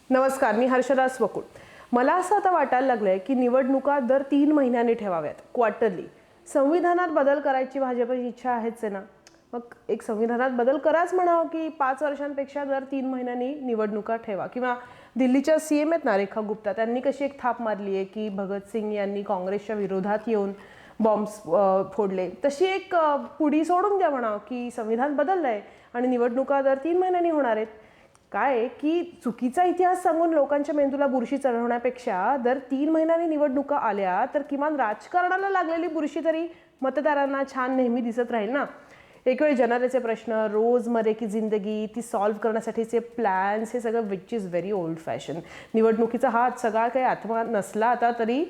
नमस्कार, मी हर्षदा स्वकुळ. मला असं आता वाटायला लागलंय की निवडणुका दर 3 महिन्यांनी ठेवाव्यात, क्वार्टरली. संविधानात बदल करायची भाजपची इच्छा आहेच आहे ना. मग एक संविधानात बदल कराच म्हणावं की 5 वर्षांपेक्षा दर 3 महिन्यांनी निवडणुका ठेवा. किंवा दिल्लीच्या सीएम आहेत ना रेखा गुप्ता, त्यांनी कशी एक थाप मारली आहे की भगतसिंग यांनी काँग्रेसच्या विरोधात येऊन बॉम्ब्स फोडले, तशी एक पुढी सोडून द्या म्हणावं की संविधान बदललंय आणि निवडणुका दर 3 महिन्यांनी होणार आहेत. काय की चुकीचा इतिहास सांगून लोकांच्या मेंदूला बुरशी चढवण्यापेक्षा दर 3 महिन्यांनी निवडणुका आल्या तर किमान राजकारणाला लागलेली बुरशी तरी मतदारांना छान नेहमी दिसत राहील ना. एक वेळ जनतेचे प्रश्न, रोजमर्रे की जिंदगी ती सॉल्व्ह करण्यासाठीचे प्लॅन्स, हे सगळं which is very old fashion. निवडणुकीचा हा सगळा काही आत्मा नसला आता तरी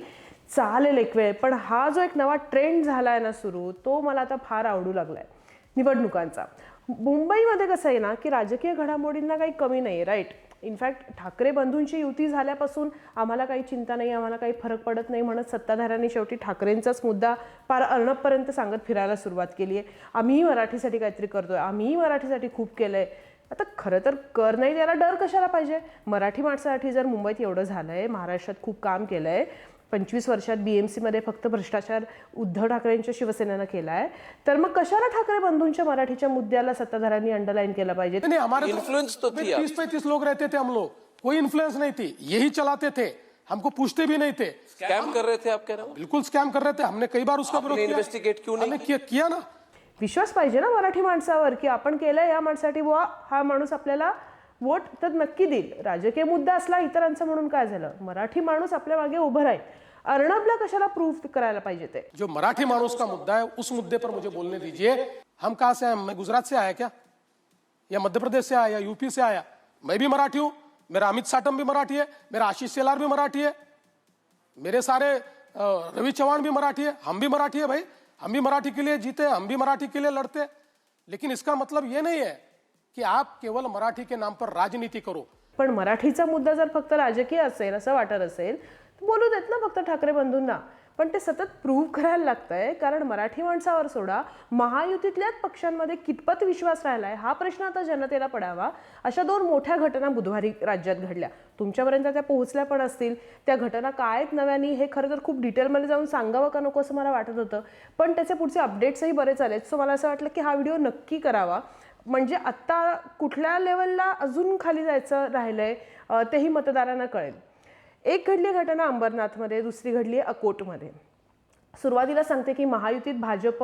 चालेल एक वेळ, पण हा जो एक नवा ट्रेंड झाला आहे ना सुरू, तो मला आता फार आवडू लागला आहे निवडणुकांचा. मुंबईमध्ये कसं आहे ना की राजकीय घडामोडींना काही कमी नाही, राईट. इनफॅक्ट ठाकरे बंधूंची युती झाल्यापासून आम्हाला काही चिंता नाही, आम्हाला काही फरक पडत नाही म्हणत सत्ताधाऱ्यांनी शेवटी ठाकरेंचाच मुद्दा फार अर्णबपर्यंत सांगत फिरायला सुरुवात केली आहे. आम्हीही मराठीसाठी काहीतरी करतोय, आम्हीही मराठीसाठी खूप केलंय. आता खरं तर कर नाही द्यायला डर कशाला पाहिजे. मराठी माणसासाठी जर मुंबईत एवढं झालंय, महाराष्ट्रात खूप काम केलंय, 25 वर्षात बीएमसीमध्ये फक्त भ्रष्टाचार उद्धव ठाकरेंच्या शिवसेनेनं केला आहे, तर मग कशाला ठाकरे बंधूंच्या मराठीच्या मुद्द्याला सत्ताधाऱ्यांनी अंडरलाईन केला पाहिजे. नहीं, हमारे इन्फ्लुएंस तो थी 30-35 लोग रहते थे हम लोग, कोई इन्फ्लुएंस नहीं थी, यही चलाते थे, हमको पूछते भी नहीं थे. स्कैम कर रहे थे आप कह रहे हो? बिल्कुल स्कैम कर रहे थे, हमने कई बार उसका विरोध किया. इन्वेस्टिगेट क्यों नहीं हमने किया ना. विश्वास पाहिजे ना मराठी माणसावर की आपण केलंय या माणसासाठी, बुवा हा माणूस आपल्याला वोट तर नक्की देईल. राजकीय मुद्दा असला इतरांचा म्हणून काय झालं, मराठी माणूस आपल्या मागे उभं राहील. अर्णबला कशाला प्रूफ करायला पाहिजे ते. जो मराठी माणूस का मुद्दा है उस मुद्दे पर मुझे बोलने दीजिए. हम कहाँ से आए? मैं गुजरात से आया क्या, या मध्य प्रदेश से आया, या यूपी से आया? मैं भी मराठी हूँ, मेरा अमित साटम भी मराठी है, मेरा आशीष शेलार भी मराठी है, मेरे सारे रवि चौहान भी मराठी है, हम भी मराठी है भाई. हम भी मराठी के लिए जीते, हम भी मराठी के लिए लड़ते. लेकिन इसका मतलब ये नहीं है कि आप केवल मराठी के नाम पर राजनीति करो. पण मराठीचा मुद्दा जर फक्त राजकीय असेल असं वाटत असेल तर बोलू देत ना फक्त ठाकरे बंधूंना. पण ते सतत प्रूव्ह करायला लागतंय, कारण मराठी माणसावर सोडा, महायुतीतल्याच पक्षांमध्ये कितपत विश्वास राहिलाय हा प्रश्न आता जनतेला पडावा. अशा 2 मोठ्या घटना बुधवारी राज्यात घडल्या, तुमच्यापर्यंत त्या पोहोचल्या पण असतील. त्या घटना काय आहेत नव्यानी हे खरं तर खूप डिटेलमध्ये जाऊन सांगावं का नको असं मला वाटत होतं, पण त्याचे पुढचे अपडेट्सही बरेच आलेत. सो मला असं वाटलं की हा व्हिडिओ नक्की करावा, म्हणजे आत्ता कुठल्या लेवलला अजून खाली जायचं राहिलंय तेही मतदारांना कळेल. एक घडली घटना अंबरनाथमध्ये, दुसरी घडली आहे अकोटमध्ये. सुरुवातीला सांगते की महायुतीत भाजप,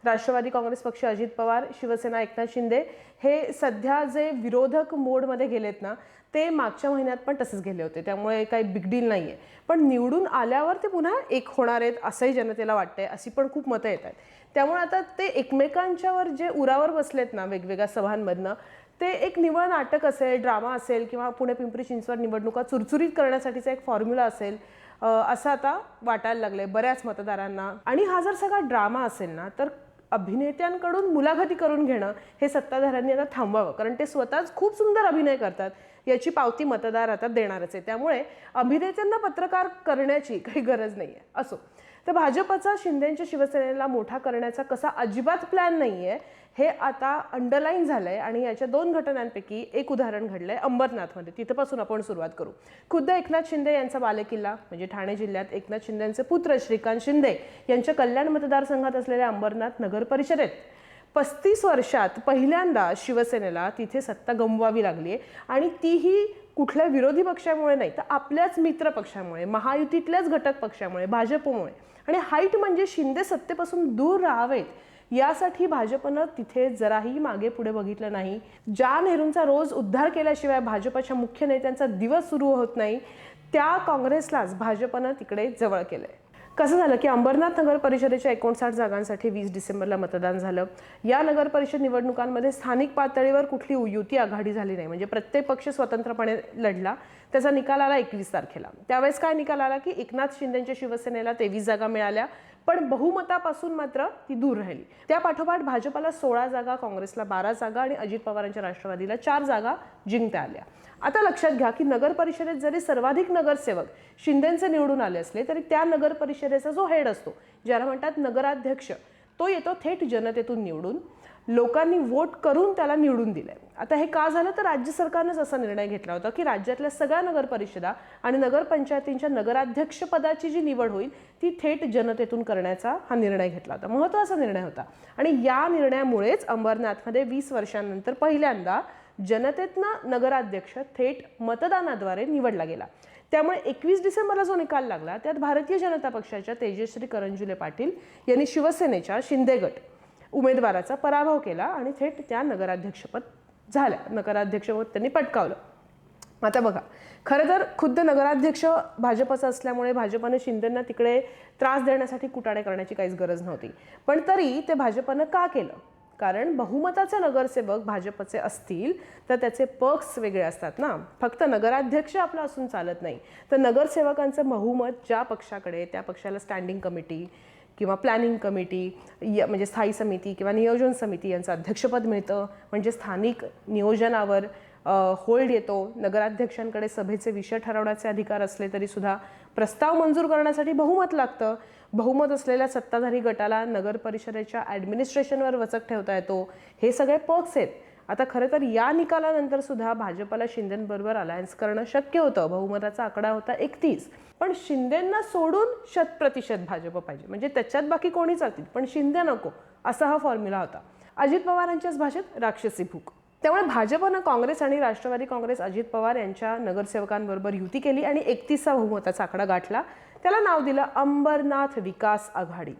राष्ट्रवादी काँग्रेस पक्ष, अजित पवार, शिवसेना, एकनाथ शिंदे हे सध्या जे विरोधक मोडमध्ये गेलेत ना, ते मागच्या महिन्यात पण तसंच गेले होते, त्यामुळे काही बिग डील नाही आहे. पण निवडून आल्यावर ते पुन्हा एक होणार आहेत असंही जनतेला वाटतंय, अशी पण खूप मतं येत आहेत. त्यामुळे आता ते एकमेकांच्यावर जे उरावर बसलेत ना वेगवेगळ्या सभांमधनं, ते एक निव्वळ नाटक असेल, ड्रामा असेल, किंवा पुणे पिंपरी चिंचवड निवडणुका चुरचुरीत करण्यासाठीचा एक फॉर्म्युला असेल असं आता वाटायला लागलंय बऱ्याच मतदारांना. आणि हा जर सगळा ड्रामा असेल ना, तर अभिनेत्यांकडून मुलाखती करून घेणं हे सत्ताधाऱ्यांनी आता थांबवावं, कारण ते स्वतःच खूप सुंदर अभिनय करतात, याची पावती मतदार आता देणारच आहे. त्यामुळे अभिनेत्यांना पत्रकार करण्याची काही गरज नाही आहे. असो, तर भाजपचा शिंदेच्या शिवसेनेला मोठा करण्याचा कसा अजिबात प्लॅन नाही आहे हे आता अंडरलाईन झालंय. आणि याच्या 2 घटनांपैकी एक उदाहरण घडलंय अंबरनाथमध्ये, तिथपासून आपण सुरुवात करू. खुद्द एकनाथ शिंदे यांचा बालेकिल्ला म्हणजे ठाणे जिल्ह्यात एकनाथ शिंदेचे पुत्र श्रीकांत शिंदे यांच्या कल्याण मतदारसंघात असलेल्या अंबरनाथ नगर परिषदेत 35 वर्षात पहिल्यांदा शिवसेनेला तिथे सत्ता गमवावी लागली आहे. आणि तीही कुठल्या विरोधी पक्षामुळे नाही, तर आपल्याच मित्र पक्षामुळे, महायुतीतल्याच घटक पक्षामुळे, भाजपमुळे. आणि हाईट म्हणजे शिंदे सत्तेपासून दूर राहावेत यासाठी भाजपनं तिथे जराही मागे पुढे बघितलं नाही. ज्या नेहरूंचा रोज उद्धार केल्याशिवाय भाजपच्या मुख्य नेत्यांचा दिवस सुरू होत नाही, त्या काँग्रेसलाच भाजपनं तिकडे जवळ केलंय. कसं झालं की अंबरनाथ नगर परिषदेच्या 59 जागांसाठी 20 डिसेंबरला मतदान झालं. या नगर परिषद निवडणुकांमध्ये स्थानिक पातळीवर कुठली युती आघाडी झाली नाही, म्हणजे प्रत्येक पक्ष स्वतंत्रपणे लढला. त्याचा निकाल आला 21 तारखेला. त्यावेळेस काय निकाल आला की एकनाथ शिंदेच्या शिवसेनेला 23 जागा मिळाल्या, पण बहुमतापासून मात्र ती दूर राहिली. त्या पाठोपाठ भाजपला 16 जागा, काँग्रेसला 12 जागा आणि अजित पवारांच्या राष्ट्रवादीला 4 जागा जिंकता आल्या. आता लक्षात घ्या की नगर परिषदेत जरी सर्वाधिक नगरसेवक शिंदेंचे निवडून आले असले तरी त्या नगर परिषदेचा जो हेड असतो, ज्याला म्हणतात नगराध्यक्ष, तो येतो थेट जनतेतून निवडून. लोकांनी वोट करून त्याला निवडून दिलंय. आता हे का झालं तर राज्य सरकारनेच असा निर्णय घेतला होता की राज्यातल्या सगळ्या नगर परिषदा आणि नगरपंचायतींच्या नगराध्यक्ष पदाची जी निवड होईल ती थेट जनतेतून करण्याचा हा निर्णय घेतला होता. महत्त्वाचा निर्णय होता आणि या निर्णयामुळेच अंबरनाथमध्ये 20 वर्षांनंतर पहिल्यांदा जनतेतनं नगराध्यक्ष थेट मतदानाद्वारे निवडला गेला. त्यामुळे 21 डिसेंबरला जो निकाल लागला त्यात भारतीय जनता पक्षाच्या तेजश्री करंजुले पाटील यांनी शिवसेनेच्या शिंदे गट उमेदवाराचा पराभव केला आणि थेट त्या नगराध्यक्षपद त्यांनी पटकावलं. आता बघा, खरं तर खुद्द नगराध्यक्ष भाजपचं असल्यामुळे भाजपने शिंदेंना तिकडे त्रास देण्यासाठी कुटाणे करण्याची काहीच गरज नव्हती. पण तरी ते भाजपनं का केलं? कारण बहुमताचे नगरसेवक भाजपचे असतील तर त्याचे पक्ष वेगळे असतात ना. फक्त नगराध्यक्ष आपला असून चालत नाही, तर नगरसेवकांचं बहुमत ज्या पक्षाकडे, त्या पक्षाला स्टँडिंग कमिटी किंवा प्लॅनिंग कमिटी म्हणजे स्थायी समिती किंवा नियोजन समिती यांचं अध्यक्षपद मिळतं. म्हणजे स्थानिक नियोजनावर होल्ड येतो. नगराध्यक्षांकडे सभेचे विषय ठरवण्याचे अधिकार असले तरी सुद्धा प्रस्ताव मंजूर करण्यासाठी बहुमत लागतं. बहुमत असलेल्या सत्ताधारी गटाला नगर परिषदेच्या ॲडमिनिस्ट्रेशनवर वचक ठेवता येतो. हे सगळे पक्ष आहेत. आता खरं तर या निकालानंतर सुद्धा भाजपला शिंदेंबरोबर अलायन्स करणं शक्य होतं. बहुमताचा आकडा होता 31. पण शिंदेंना सोडून 100% भाजप पाहिजे, म्हणजे त्याच्यात बाकी कोणी चालतील पण शिंदे नको, असा हा फॉर्म्युला होता. अजित पवारांच्याच भाषेत राक्षसी भूक. त्यामुळे भाजपनं काँग्रेस आणि राष्ट्रवादी काँग्रेस अजित पवार यांच्या नगरसेवकांबरोबर युती केली आणि 31चा बहुमताचा आकडा गाठला. त्याला नाव दिलं अंबरनाथ विकास आघाडी.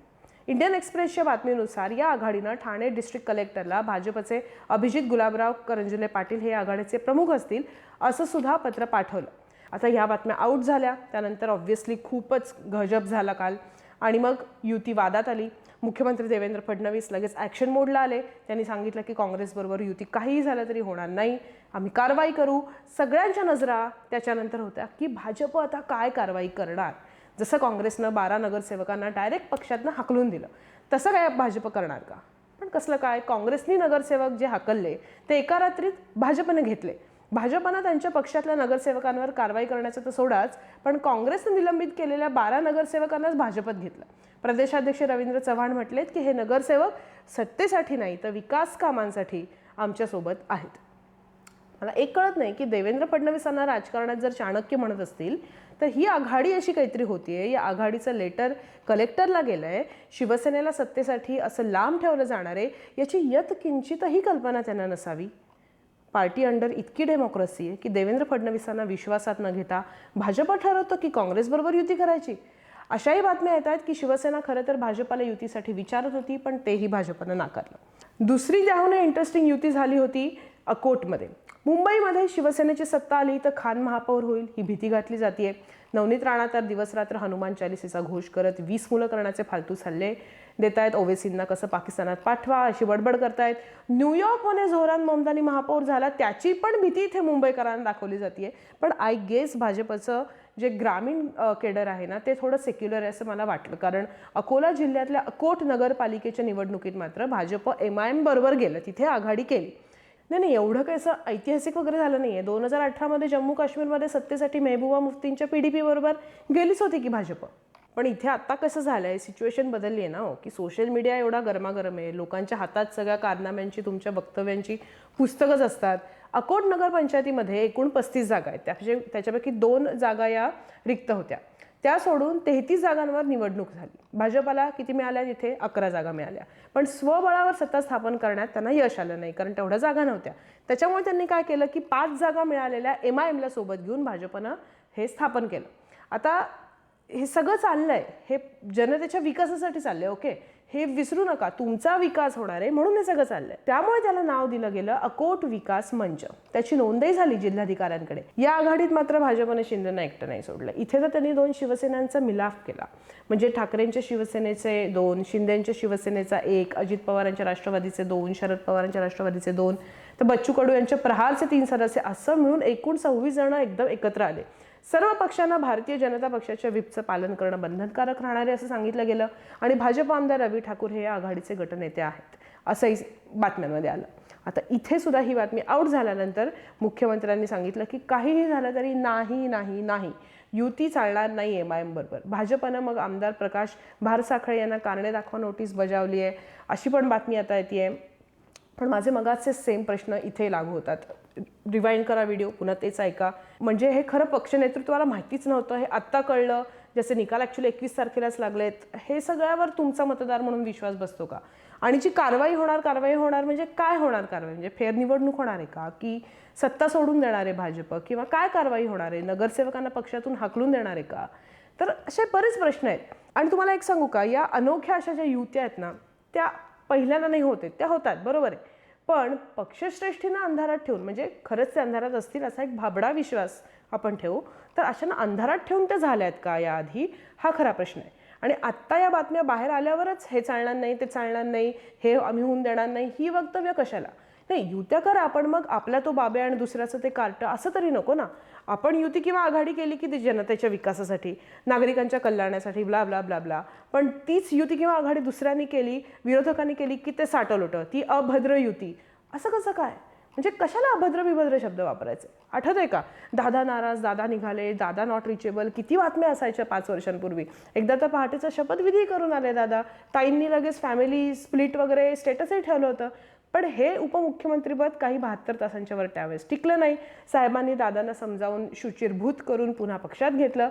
इंडियन एक्सप्रेसच्या बातमीनुसार या आघाडीनं ठाणे डिस्ट्रिक्ट कलेक्टरला भाजपचे अभिजित गुलाबराव करंजुले पाटील हे आघाडीचे प्रमुख असतील असं सुद्धा पत्र पाठवलं. आता ह्या बातम्या आऊट झाल्या. त्यानंतर ऑब्व्हियसली खूपच गजब झाला काल आणि मग युती वादात आली. मुख्यमंत्री देवेंद्र फडणवीस लगेच ॲक्शन मोडला आले. त्यांनी सांगितलं की काँग्रेसबरोबर युती काहीही झालं तरी होणार नाही, आम्ही कारवाई करू. सगळ्यांच्या नजरा त्याच्यानंतर होत्या की भाजप आता काय कारवाई करणार. जसं काँग्रेसनं 12 नगरसेवकांना डायरेक्ट पक्षातनं हाकलून दिलं तसं काय भाजप करणार का? पण कसलं काय, काँग्रेसनी नगरसेवक जे हाकलले ते एका रात्रीत भाजपने घेतले. भाजपनं त्यांच्या पक्षातल्या नगरसेवकांवर कारवाई करण्याचं तर सोडाच, पण काँग्रेसने निलंबित केलेल्या 12 नगरसेवकांनाच भाजपत घेतलं. प्रदेशाध्यक्ष रवींद्र चव्हाण म्हटलेत की हे नगरसेवक सत्तेसाठी नाही तर विकास कामांसाठी आमच्यासोबत आहेत. मला एक कळत नाही की देवेंद्र फडणवीसांना राजकारणात जर चाणक्य म्हणत असतील तर ही आघाडी अशी काहीतरी होतीये. या आघाडीचं लेटर कलेक्टरला गेलंय. शिवसेनेला सत्तेसाठी असं लांब ठेवलं जाणार आहे याची यत्किंचितही कल्पना त्यांना नसावी. पार्टी अंडर इतकी डेमोक्रेसी आहे की देवेंद्र फडणवीसांना विश्वासात न घेता भाजप ठरवतं की काँग्रेसबरोबर युती करायची. अशाही बातम्या येत आहेत की शिवसेना खरं तर भाजपला युतीसाठी विचारत होती पण तेही भाजपनं नाकारलं. दुसरी त्याहून इंटरेस्टिंग युती झाली होती अकोटमध्ये. मुंबईमध्ये शिवसेनेची सत्ता आली तर खान महापौर होईल ही भीती घातली जाते. नवनीत राणा तर दिवसरात्र हनुमान चालिसेचा घोष करत 20 मुलं करण्याचे फालतू सल्ले देत आहेत. ओवेसींना कसं पाकिस्तानात पाठवा अशी बडबड करतायत. न्यूयॉर्कमध्ये झोहरान ममदानी महापौर झाला त्याची पण भीती इथे मुंबईकरांना दाखवली जाते. पण आय गेस भाजपचं जे ग्रामीण केडर आहे ना ते थोडं सेक्युलर आहे असं मला वाटलं. कारण अकोला जिल्ह्यातल्या अकोट नगरपालिकेच्या निवडणुकीत मात्र भाजप MIM बरोबर गेलं, तिथे आघाडी केली. नाही, एवढं काही असं ऐतिहासिक वगैरे झालं नाही आहे. 2018मध्ये जम्मू काश्मीरमध्ये सत्तेसाठी मेहबूबा मुफ्तींच्या PDP बरोबर गेलीच होती की भाजप. पण इथे आत्ता कसं झालं आहे, सिच्युएशन बदलली आहे ना हो, की सोशल मीडिया एवढा गरमागरम आहे. लोकांच्या हातात सगळ्या कारनाम्यांची, तुमच्या वक्तव्यांची पुस्तकंच असतात. अकोट नगरपंचायतीमध्ये एकूण 35 जागा आहेत. त्याच्यापैकी 2 जागा या रिक्त होत्या. त्या सोडून 33 जागांवर निवडणूक झाली. भाजपला किती मिळाल्या? तिथे 11 जागा मिळाल्या. पण स्वबळावर सत्ता स्थापन करण्यात त्यांना यश आलं नाही कारण तेवढ्या जागा नव्हत्या. त्याच्यामुळे त्यांनी काय केलं की 5 जागा मिळालेल्या MIMला सोबत घेऊन भाजपनं हे स्थापन केलं. आता हे सगळं चाललंय हे जनतेच्या विकासासाठी चाललंय. ओके, हे विसरू नका, तुमचा विकास होणार आहे म्हणून हे सगळं चाललंय. त्यामुळे त्याला नाव दिलं गेलं अकोट विकास मंच. त्याची नोंदही झाली जिल्हाधिकाऱ्यांकडे. या आघाडीत मात्र भाजपने शिंदेना एकटं नाही सोडलं. इथे तर त्यांनी 2 शिवसेनांचा मिलाफ केला. म्हणजे ठाकरेंच्या शिवसेनेचे 2, शिंदेच्या शिवसेनेचा 1, अजित पवारांच्या राष्ट्रवादीचे 2, शरद पवारांच्या राष्ट्रवादीचे 2, तर बच्चू कडू यांच्या प्रहारचे 3 सदस्य असं मिळून एकूण 26 जण एकदम एकत्र आले. सर्व पक्षांना भारतीय जनता पक्षाच्या व्हिपचं पालन करणं बंधनकारक राहणार आहे असं सांगितलं गेलं आणि भाजप आमदार रवी ठाकूर हे या आघाडीचे गटनेते आहेत असंही बातम्यांमध्ये आलं. आता इथे सुद्धा ही बातमी आऊट झाल्यानंतर मुख्यमंत्र्यांनी सांगितलं की काहीही झालं तरी नाही युती चालणार नाही MIM बरोबर. भाजपनं मग आमदार प्रकाश भारसाखळे यांना कारणे दाखवा नोटीस बजावली आहे अशी पण बातमी आता येते. पण माझे मगाचे सेम प्रश्न इथे लागू होतात. रिवाइंड करा व्हिडिओ, पुन्हा तेच ऐका. म्हणजे हे खरं पक्ष नेतृत्वाला माहितीच नव्हतं, हे आत्ता कळलं, जसे निकाल ॲक्च्युली 21 तारखेलाच लागलेत. हे सगळ्यावर तुमचा मतदार म्हणून विश्वास बसतो का? आणि जी कारवाई होणार म्हणजे काय होणार कारवाई? म्हणजे फेरनिवडणूक होणार आहे का, की सत्ता सोडून देणार आहे भाजप, किंवा काय कारवाई होणार आहे? नगरसेवकांना पक्षातून हाकलून देणार आहे का? तर असे बरेच प्रश्न आहेत. आणि तुम्हाला एक सांगू का, या अनोख्या अशा ज्या युत्या आहेत ना, त्या पहिल्यांदा नाही होते, त्या होतात, बरोबर आहे. पण पक्षश्रेष्ठींना अंधारात ठेवून, म्हणजे खरंच ते अंधारात असतील असा एक भाबडा विश्वास आपण ठेवू, तर अशांना अंधारात ठेवून ते झाल्यात का याआधी, हा खरा प्रश्न आहे. आणि आत्ता या बातम्या बाहेर आल्यावरच हे चालणार नाही, ते चालणार नाही, हे आम्ही होऊन देणार नाही, ही वक्तव्य कशाला? नाही, युत्या करा, आपण मग आपला तो बाबे आणि दुसऱ्याचं ते कार्ट असं तरी नको ना. आपण युती किंवा आघाडी केली की ती जनतेच्या विकासासाठी, नागरिकांच्या कल्याणासाठी, ब्ला ब्ला ब्ला ब्ला. पण तीच युती किंवा आघाडी दुसऱ्यांनी केली, विरोधकांनी केली की ते साटलोटं, ती अभद्र युती. असं कसं काय? म्हणजे कशाला अभद्र विभद्र शब्द वापरायचे? आठवतंय का, दादा नाराज, दादा निघाले, दादा नॉट रिचेबल, किती बातम्या असायच्या 5 वर्षांपूर्वी. एकदा तर पहाटेचा शपथविधी करून आले दादा, ताईंनी लगेच फॅमिली स्प्लिट वगैरे स्टेटसही ठेवलं होतं. पण हे उपमुख्यमंत्रीपद काही 72 तासांच्या वर त्यावेळेस टिकलं नाही. साहेबांनी दादांना समजावून शुचिरभूत करून पुन्हा पक्षात घेतलं.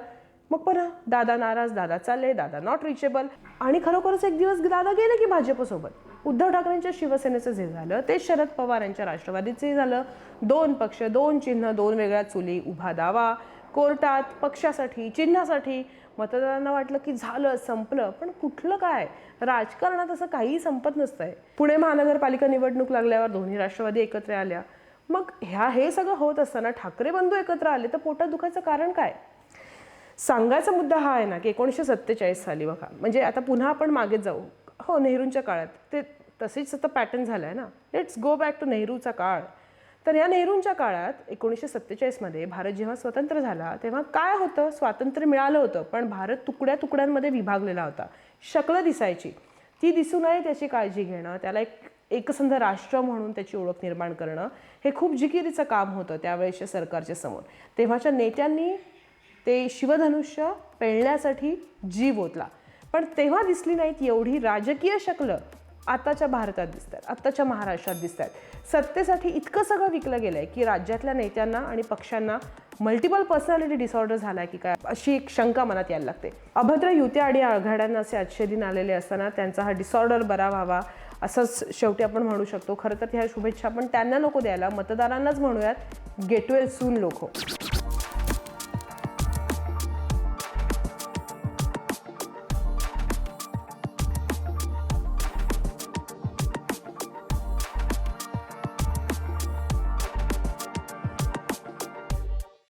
मग पुन्हा दादा नाराज, दादा चालले, दादा नॉट रिचेबल. आणि खरोखरच एक दिवस दादा गेले की भाजपसोबत. उद्धव ठाकरेंच्या शिवसेनेचं जे झालं ते शरद पवार यांच्या राष्ट्रवादीचंही झालं. 2 पक्ष, 2 चिन्ह, 2 वेगळ्या चुली, उभा दावा कोर्टात, पक्षासाठी, चिन्हासाठी. मतदारांना वाटलं की झालं, संपलं. पण कुठलं काय, राजकारणात असं काहीही संपत नसतंय. पुणे महानगरपालिका निवडणूक लागल्यावर दोन्ही राष्ट्रवादी एकत्र आल्या. मग हे सगळं होत असताना ठाकरे बंधू एकत्र आले, तर पोटात दुखायचं कारण काय? सांगायचा मुद्दा हा आहे ना की 1947 साली बघा, म्हणजे आता पुन्हा आपण मागे जाऊ. हो, नेहरूंच्या काळात ते तसेच आता पॅटर्न झालं आहे ना. लेट्स गो बॅक टू नेहरूचा काळ. तर या नेहरूंच्या काळात 1947मध्ये भारत जेव्हा स्वतंत्र झाला तेव्हा काय होतं, स्वातंत्र्य मिळालं होतं, पण भारत तुकड्या तुकड्यांमध्ये विभागलेला होता. शक्ल दिसायची, ती दिसू नये त्याची काळजी घेणं, त्याला एकसंध राष्ट्र म्हणून त्याची ओळख निर्माण करणं, हे खूप जिकिरीचं काम होतं त्यावेळेच्या सरकारच्या समोर. तेव्हाच्या नेत्यांनी ते शिवधनुष्य पेलण्यासाठी जीव ओतला. पण तेव्हा दिसली नाहीत एवढी राजकीय शक्ल आताच्या भारतात दिसतात, आत्ताच्या महाराष्ट्रात दिसतात. सत्तेसाठी इतकं सगळं विकलं गेलंय की राज्यातल्या नेत्यांना आणि पक्षांना मल्टिपल पर्सनॅलिटी डिसऑर्डर झालाय की काय, अशी एक शंका मनात यायला लागते. अभद्र युत्या आणि आघाड्यांना असे आजचे दिन आलेले असताना त्यांचा हा डिसऑर्डर बरा व्हावा असंच शेवटी आपण म्हणू शकतो. खरं तर ह्या शुभेच्छा आपण त्यांना नको द्यायला, मतदारांनाच म्हणूयात. गेट वेल सून लोक.